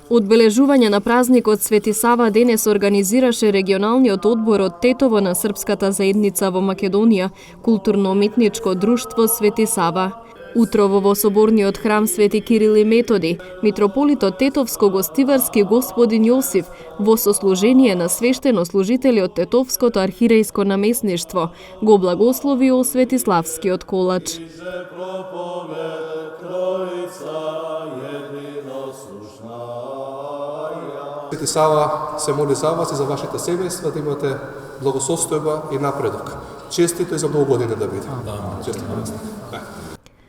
Одбележување на празникот Свети Сава денес организираше регионалниот одбор од Тетово на српската заедница во Македонија, културно-уметничко друштво Свети Сава. Утрово во соборниот храм Свети Кирил и Методи, митрополитот Тетовско-гостиварски господин Јосиф во сослужение на свештенослужители од Тетовското архирејско наместништво го благослови Светиславскиот колач. Свети Сава се моли за вас и за вашите семејства да имате благосостојба и напредок. Честито и за многу години да биде. Честито.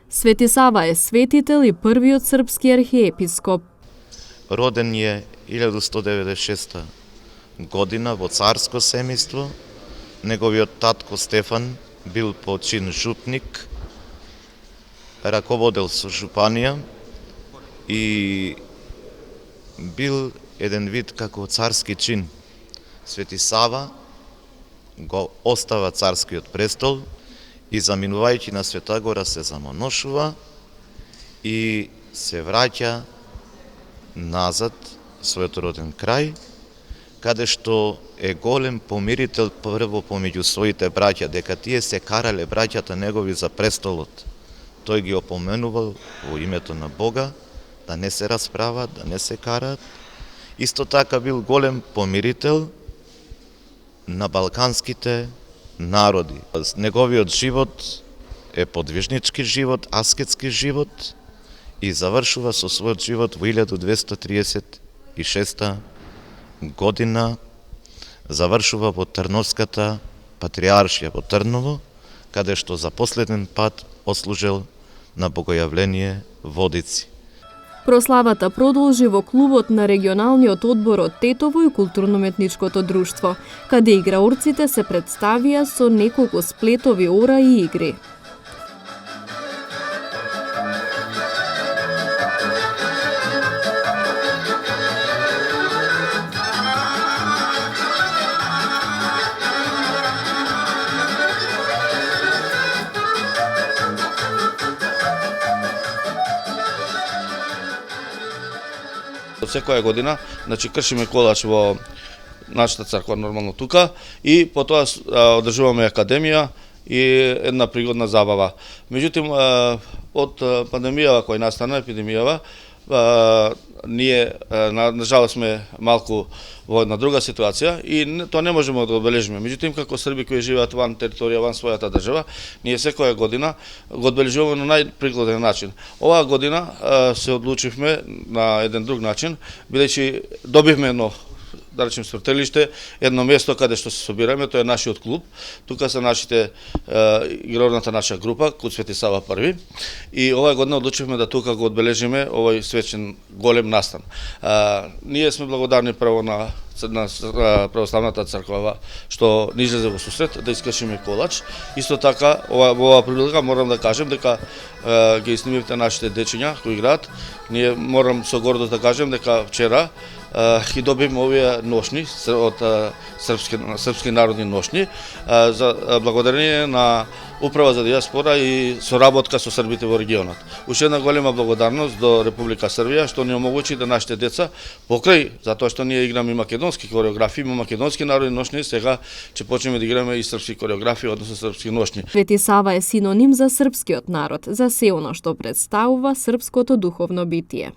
Свети Сава е светител и првиот српски архиепископ. Роден е 1196 година во царско семејство. Неговиот татко Стефан бил по чин жупник, раководел со жупанија и бил еден вид како царски чин. Свети Сава го остава царскиот престол и заминувајќи на Света Гора се замоношува и се враќа назад својот роден крај, каде што е голем помирител прво помеѓу своите браќа, дека тие се карале браќата негови за престолот. Тој ги опоменувал во името на Бога да не се расправат, да не се караат. Исто така бил голем помирител на балканските народи. Неговиот живот е подвижнички живот, аскетски живот и завршува со својот живот во 1236 година. Завршува во Трновската патриаршија во Трново, каде што за последен пат ослужил на богојавление Водици. Прославата продолжи во клубот на регионалниот одбор од Тетово и културно-уметничкото друштво, каде играорците се представија со неколку сплетови ора и игри. Секоја година, кршиме колач во нашата црква нормално тука и потоа одржуваме академија и една пригодна забава. Меѓутоа од пандемијава која настана, епидемијава, ние нажалост сме малку во една друга ситуација и тоа не можеме да одбележиме. Меѓутоа како срби кои живеат ван територија, ван својата држава, ние секоја година го одбележуваме на најприкладен начин. Оваа година се одлучивме на еден друг начин, бидејќи добивме едно, да речем, спортелиште, едно место каде што се собираме, тоа е нашиот клуб. Тука се нашите игрорната наша група, Куд Свети Сава први. И оваа година одлучивме да тука го одбележиме овој свечен голем настан. Ние сме благодарни прво на православната црква што ни излезе во сусрет да искршиме колач. Исто така, во оваа прилика морам да кажем дека ги снимивте нашите дечиња кои играат. Ние морам со гордост да кажем дека вчера ги добивме овие ношни од српски народни ношни за благодарение на Управа за дијаспора и соработка со србите во регионот. Уште една голема благодарност до Република Србија што ни омогучи да нашите деца покрај затоа што ние играме и македонски кореографии, има македонски народни ношни, сега ќе почнеме да играме и српски кореографии, односно српски ношни. Свети Сава е синоним за српскиот народ, за се она што представува српското духовно битие.